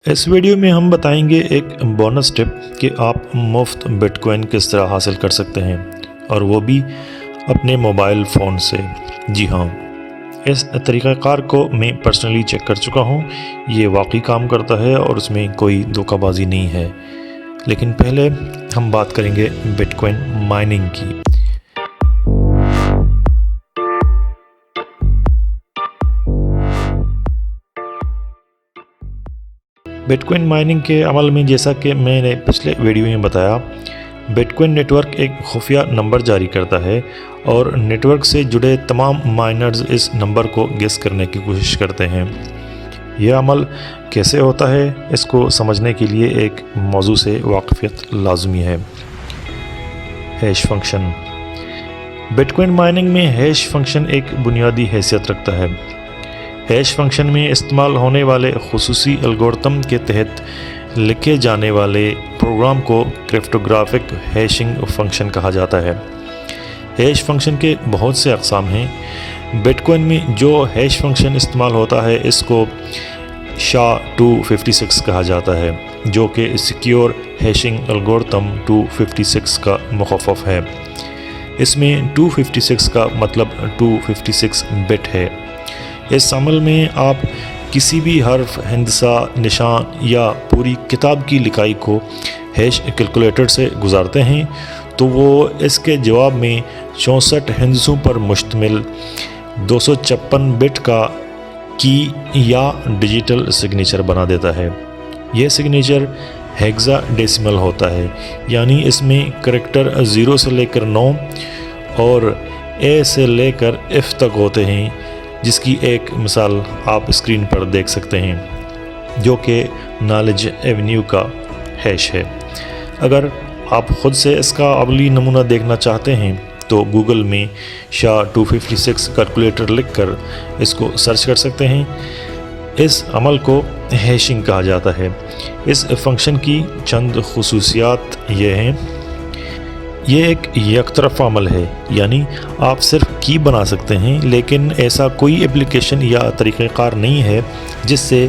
اس video میں ہم بتائیں گے ایک بونس ٹپ کہ آپ مفت بٹ کوائن کس طرح حاصل کر سکتے ہیں، اور وہ بھی اپنے موبائل فون سے۔ جی ہاں، اس طریقہ کار کو میں پرسنلی چیک کر چکا ہوں، یہ واقعی کام کرتا ہے اور اس میں کوئی دھوکہ بازی نہیں ہے۔ لیکن پہلے ہم بات کریں گے بٹ کوائن مائننگ کی۔ بٹ کوائن مائننگ کے عمل میں، جیسا کہ میں نے پچھلے ویڈیو میں بتایا، بٹ کوائن نیٹ ورک ایک خفیہ نمبر جاری کرتا ہے اور نیٹ ورک سے جڑے تمام مائنرز اس نمبر کو گیس کرنے کی کوشش کرتے ہیں۔ یہ عمل کیسے ہوتا ہے، اس کو سمجھنے کے لیے ایک موضوع سے واقفیت لازمی ہے۔ Hash function. But coin mining میں ہیش فنکشن ایک بنیادی حیثیت رکھتا ہے۔ ہیش فنکشن میں استعمال ہونے والے خصوصی الگورتھم کے تحت لکھے جانے والے پروگرام کو کرپٹوگرافک ہیشنگ فنکشن کہا جاتا ہے۔ ہیش فنکشن کے بہت سے اقسام ہیں۔ بٹ کوائن میں جو ہیش فنکشن استعمال ہوتا ہے اس کو SHA-256 کہا جاتا ہے، جو کہ سیکیور ہیشنگ الگورتھم 256 کا مخفف ہے۔ اس میں 256 کا مطلب 256 بٹ ہے۔ اس عمل میں آپ کسی بھی حرف، ہندسہ، نشان یا پوری کتاب کی لکھائی کو ہیش کیلکولیٹر سے گزارتے ہیں تو وہ اس کے جواب میں 64 ہندسوں پر مشتمل 256 بٹ کا کی یا ڈیجیٹل سگنیچر بنا دیتا ہے۔ یہ سگنیچر ہیگزا ڈیسیمل ہوتا ہے، یعنی اس میں کریکٹر 0 سے لے کر 9 اور A سے لے کر F تک ہوتے ہیں، جس کی ایک مثال آپ اسکرین پر دیکھ سکتے ہیں، جو کہ نالج ایونیو کا ہیش ہے۔ اگر آپ خود سے اس کا عملی نمونہ دیکھنا چاہتے ہیں تو گوگل میں SHA-256 کیلکولیٹر لکھ کر اس کو سرچ کر سکتے ہیں۔ اس عمل کو ہیشنگ کہا جاتا ہے۔ اس فنکشن کی چند خصوصیات یہ ہیں۔ یہ ایک یک طرفہ عمل ہے، یعنی آپ صرف کی بنا سکتے ہیں، لیکن ایسا کوئی اپلیکیشن یا طریقہ کار نہیں ہے جس سے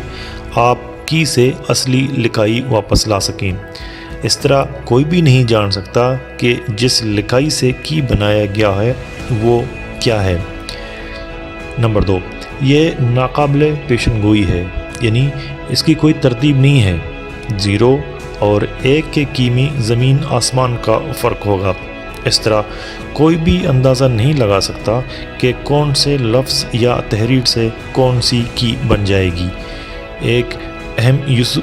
آپ کی سے اصلی لکھائی واپس لا سکیں۔ اس طرح کوئی بھی نہیں جان سکتا کہ جس لکھائی سے کی بنایا گیا ہے وہ کیا ہے۔ نمبر 2، یہ ناقابل پیشن گوئی ہے، یعنی اس کی کوئی ترتیب نہیں ہے۔ 0 اور 1 کے کی میں زمین آسمان کا فرق ہوگا۔ اس طرح کوئی بھی اندازہ نہیں لگا سکتا کہ کون سے لفظ یا تحریر سے کون سی کی بن جائے گی۔ ایک اہم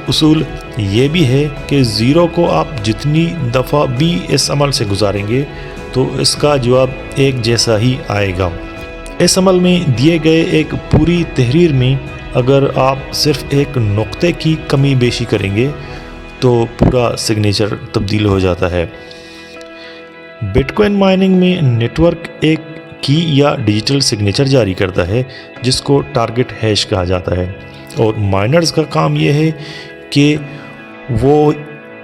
اصول یہ بھی ہے کہ 0 کو آپ جتنی دفعہ بھی اس عمل سے گزاریں گے تو اس کا جواب ایک جیسا ہی آئے گا۔ اس عمل میں دیے گئے ایک پوری تحریر میں اگر آپ صرف ایک نقطے کی کمی بیشی کریں گے تو پورا سگنیچر تبدیل ہو جاتا ہے۔ بٹ کوائن مائننگ میں نیٹ ورک ایک کی یا ڈیجیٹل سگنیچر جاری کرتا ہے جس کو ٹارگٹ ہیش کہا جاتا ہے، اور مائنرز کا کام یہ ہے کہ وہ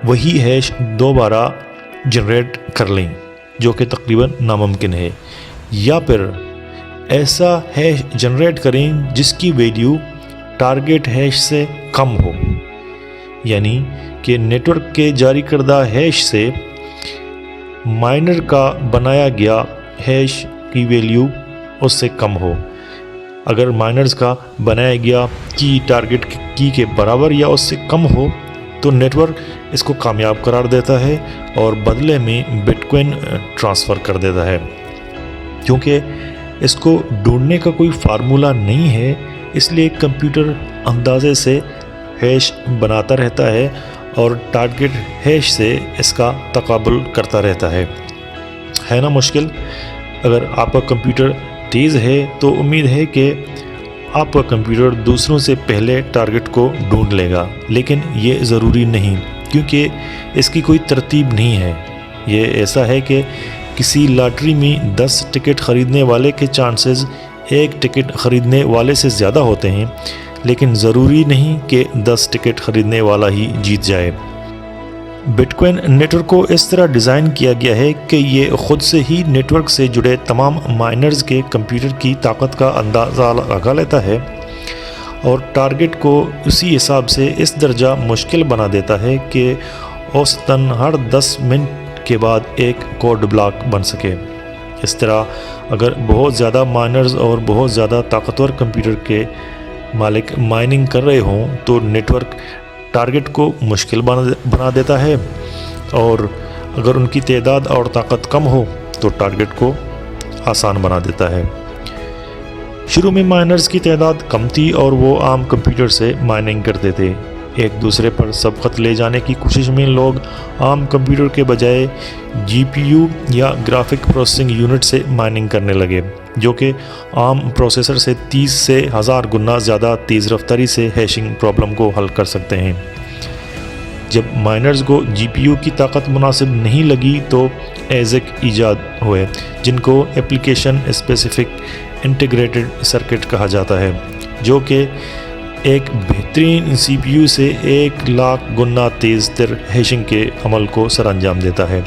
وہی ہیش دوبارہ جنریٹ کر لیں، جو کہ تقریباً ناممکن ہے، یا پھر ایسا ہیش جنریٹ کریں جس کی ویلیو ٹارگٹ ہیش سے کم ہو، یعنی کہ نیٹ ورک کے جاری کردہ ہیش سے مائنر کا بنایا گیا ہیش کی ویلیو اس سے کم ہو۔ اگر مائنرز کا بنایا گیا کی ٹارگٹ کی کے برابر یا اس سے کم ہو تو نیٹ ورک اس کو کامیاب قرار دیتا ہے اور بدلے میں بٹ کوائن ٹرانسفر کر دیتا ہے۔ کیونکہ اس کو ڈھونڈنے کا کوئی فارمولہ نہیں ہے، اس لیے کمپیوٹر اندازے سے ہیش بناتا رہتا ہے اور ٹارگٹ ہیش سے اس کا تقابل کرتا رہتا ہے نا مشکل؟ اگر آپ کا کمپیوٹر تیز ہے تو امید ہے کہ آپ کا کمپیوٹر دوسروں سے پہلے ٹارگٹ کو ڈھونڈ لے گا، لیکن یہ ضروری نہیں، کیونکہ اس کی کوئی ترتیب نہیں ہے۔ یہ ایسا ہے کہ کسی لاٹری میں 10 ٹکٹ خریدنے والے کے چانسز 1 ٹکٹ خریدنے والے سے زیادہ ہوتے ہیں، لیکن ضروری نہیں کہ 10 ٹکٹ خریدنے والا ہی جیت جائے۔ بٹ کوائن نیٹ ورک کو اس طرح ڈیزائن کیا گیا ہے کہ یہ خود سے ہی نیٹ ورک سے جڑے تمام مائنرز کے کمپیوٹر کی طاقت کا اندازہ لگا لیتا ہے اور ٹارگٹ کو اسی حساب سے اس درجہ مشکل بنا دیتا ہے کہ اوسطاً ہر 10 منٹ کے بعد ایک کوڈ بلاک بن سکے۔ اس طرح اگر بہت زیادہ مائنرز اور بہت زیادہ طاقتور کمپیوٹر کے مالک مائننگ کر رہے ہوں تو نیٹ ورک ٹارگٹ کو مشکل بنا دیتا ہے، اور اگر ان کی تعداد اور طاقت کم ہو تو ٹارگٹ کو آسان بنا دیتا ہے۔ شروع میں مائنرز کی تعداد کم تھی اور وہ عام کمپیوٹر سے مائننگ کرتے تھے۔ ایک دوسرے پر سبقت لے جانے کی کوشش میں لوگ عام کمپیوٹر کے بجائے جی پی یو یا گرافک پروسیسنگ یونٹ سے مائننگ کرنے لگے، جو کہ عام پروسیسر سے 30 سے 1000 گنا زیادہ تیز رفتاری سے ہیشنگ پرابلم کو حل کر سکتے ہیں۔ جب مائنرز کو جی پی یو کی طاقت مناسب نہیں لگی تو ایزک ایجاد ہوئے، جن کو اپلیکیشن اسپیسیفک انٹیگریٹڈ سرکٹ کہا جاتا ہے، جو کہ ایک بہترین سی پی یو سے 1,00,000 گنا تیز تر ہیشنگ کے عمل کو سر انجام دیتا ہے۔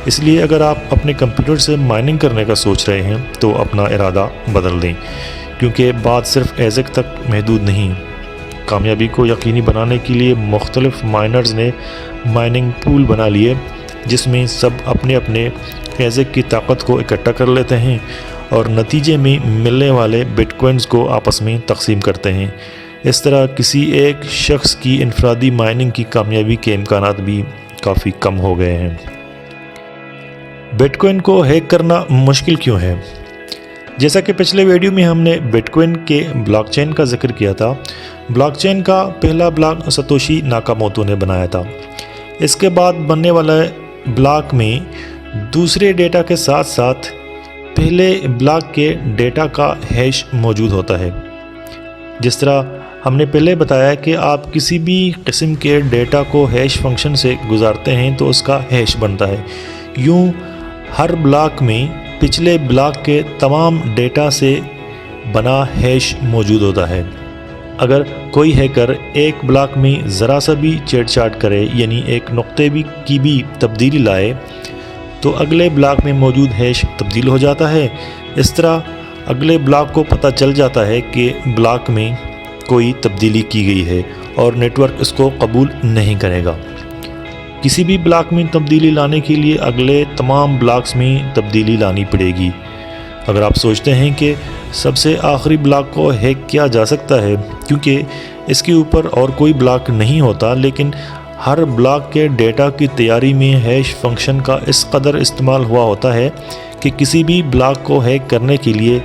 اس لیے اگر آپ اپنے کمپیوٹر سے مائننگ کرنے کا سوچ رہے ہیں تو اپنا ارادہ بدل دیں، کیونکہ بات صرف ایزک تک محدود نہیں۔ کامیابی کو یقینی بنانے کے لیے مختلف مائنرز نے مائننگ پول بنا لیے، جس میں سب اپنے اپنے ایزک کی طاقت کو اکٹھا کر لیتے ہیں اور نتیجے میں ملنے والے بٹ کوائنز کو آپس میں تقسیم کرتے ہیں۔ اس طرح کسی ایک شخص کی انفرادی مائننگ کی کامیابی کے امکانات بھی کافی کم ہو گئے ہیں۔ بٹ کوائن کو ہیک کرنا مشکل کیوں ہے؟ جیسا کہ پچھلے ویڈیو میں ہم نے بٹ کوائن کے بلاک چین کا ذکر کیا تھا۔ بلاک چین کا پہلا بلاک ستوشی ناکاموتو نے بنایا تھا۔ اس کے بعد بننے والا بلاک میں دوسرے ڈیٹا کے ساتھ ساتھ پہلے بلاک کے ڈیٹا کا ہیش موجود ہوتا ہے۔ جس طرح ہم نے پہلے بتایا کہ آپ کسی بھی قسم کے ڈیٹا کو ہیش فنکشن سے گزارتے ہیں تو اس کا ہیش بنتا ہے، یوں ہر بلاک میں پچھلے بلاک کے تمام ڈیٹا سے بنا ہیش موجود ہوتا ہے۔ اگر کوئی ہیکر ایک بلاک میں ذرا سا بھی چھیڑ چھاڑ کرے، یعنی ایک نقطے کی بھی تبدیلی لائے، تو اگلے بلاک میں موجود ہیش تبدیل ہو جاتا ہے۔ اس طرح اگلے بلاک کو پتہ چل جاتا ہے کہ بلاک میں کوئی تبدیلی کی گئی ہے اور نیٹ ورک اس کو قبول نہیں کرے گا۔ کسی بھی بلاک میں تبدیلی لانے کے لیے اگلے تمام بلاکس میں تبدیلی لانی پڑے گی۔ اگر آپ سوچتے ہیں کہ سب سے آخری بلاک کو ہیک کیا جا سکتا ہے کیونکہ اس کے اوپر اور کوئی بلاک نہیں ہوتا، لیکن ہر بلاک کے ڈیٹا کی تیاری میں ہیش فنکشن کا اس قدر استعمال ہوا ہوتا ہے کہ کسی بھی بلاک کو ہیک کرنے کے لیے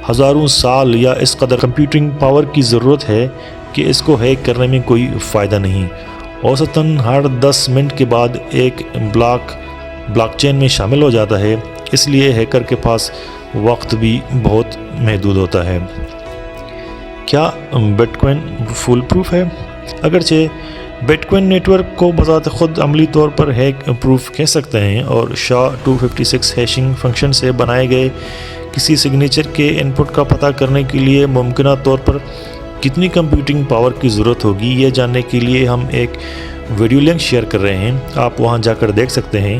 ہزاروں سال یا اس قدر کمپیوٹنگ پاور کی ضرورت ہے کہ اس کو ہیک کرنے میں کوئی فائدہ نہیں۔ اوسطاً ہر 10 منٹ کے بعد ایک بلاک چین میں شامل ہو جاتا ہے، اس لیے ہیکر کے پاس وقت بھی بہت محدود ہوتا ہے۔ کیا بٹ کوائن فول پروف ہے؟ اگرچہ بٹ کوائن نیٹ ورک کو بذات خود عملی طور پر ہیک پروف کہہ سکتے ہیں، اور SHA-256 ہیشنگ فنکشن سے بنائے گئے کسی سگنیچر کے ان پٹ کا پتہ کرنے کے لیے ممکنہ طور پر کتنی کمپیوٹنگ پاور کی ضرورت ہوگی، یہ جاننے کے لیے ہم ایک ویڈیو لنک شیئر کر رہے ہیں، آپ وہاں جا کر دیکھ سکتے ہیں۔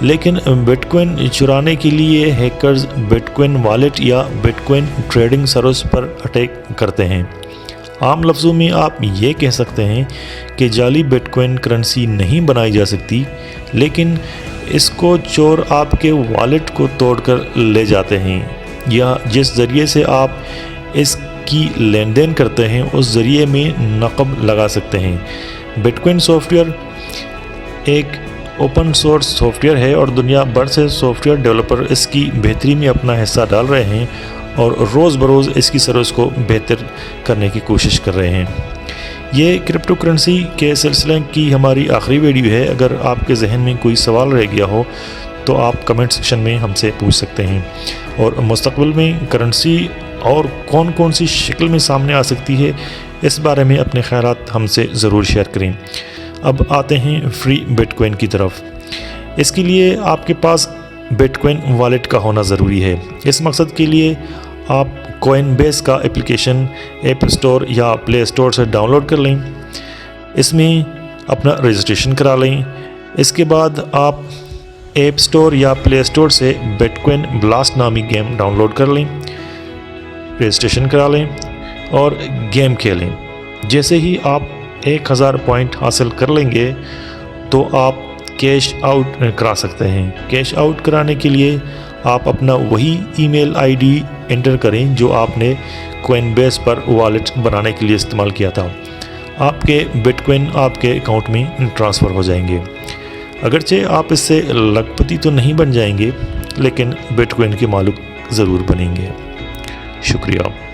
لیکن بٹ کوائن چرانے کے لیے ہیکرز بٹ کوائن والیٹ یا but coin trading service per attack کرتے ہیں۔ عام لفظوں میں آپ یہ کہہ سکتے ہیں کہ جعلی بٹ کوائن کرنسی نہیں بنائی جا سکتی، لیکن اس کو چور آپ کے والیٹ کو توڑ کر لے جاتے ہیں، یا جس ذریعے سے آپ اس کی لین دین کرتے ہیں اس ذریعے میں نقب لگا سکتے ہیں۔ بٹ کوائن سافٹ ویئر ایک اوپن سورس سافٹ ویئر ہے اور دنیا بھر سے سافٹ ویئر ڈیولپر اس کی بہتری میں اپنا حصہ ڈال رہے ہیں اور روز بروز اس کی سروس کو بہتر کرنے کی کوشش کر رہے ہیں۔ یہ کرپٹو کرنسی کے سلسلے کی ہماری آخری ویڈیو ہے۔ اگر آپ کے ذہن میں کوئی سوال رہ گیا ہو تو آپ کمنٹ سیکشن میں ہم سے پوچھ سکتے ہیں، اور مستقبل میں کرنسی اور کون کون سی شکل میں سامنے آ سکتی ہے اس بارے میں اپنے خیالات ہم سے ضرور شیئر کریں۔ اب آتے ہیں فری بٹ کوائن کی طرف۔ اس کے لیے آپ کے پاس بٹ کوائن والیٹ کا ہونا ضروری ہے۔ اس مقصد کے لیے آپ کوائن بیس کا اپلیکیشن ایپ اسٹور یا پلے اسٹور سے ڈاؤن لوڈ کر لیں، اس میں اپنا رجسٹریشن کرا لیں۔ اس کے بعد آپ ایپ اسٹور یا پلے اسٹور سے بٹ کوائن بلاسٹ نامی گیم ڈاؤن لوڈ کر لیں، رجسٹریشن کرا لیں۔ اور گیم کھیلیں۔ جیسے ہی آپ 1000 پوائنٹ حاصل کر لیں گے تو آپ کیش آؤٹ کرا سکتے ہیں۔ کیش آؤٹ کرانے کے لیے آپ اپنا وہی ای میل آئی ڈی انٹر کریں جو آپ نے کوئن بیس پر والیٹ بنانے کے لیے استعمال کیا تھا۔ آپ کے بٹ کوئن آپ کے اکاؤنٹ میں ٹرانسفر ہو جائیں گے۔ اگرچہ آپ اس سے لکھ پتی تو نہیں بن جائیں گے، لیکن بٹ کوئن کے مالک ضرور بنیں گے۔ شکریہ۔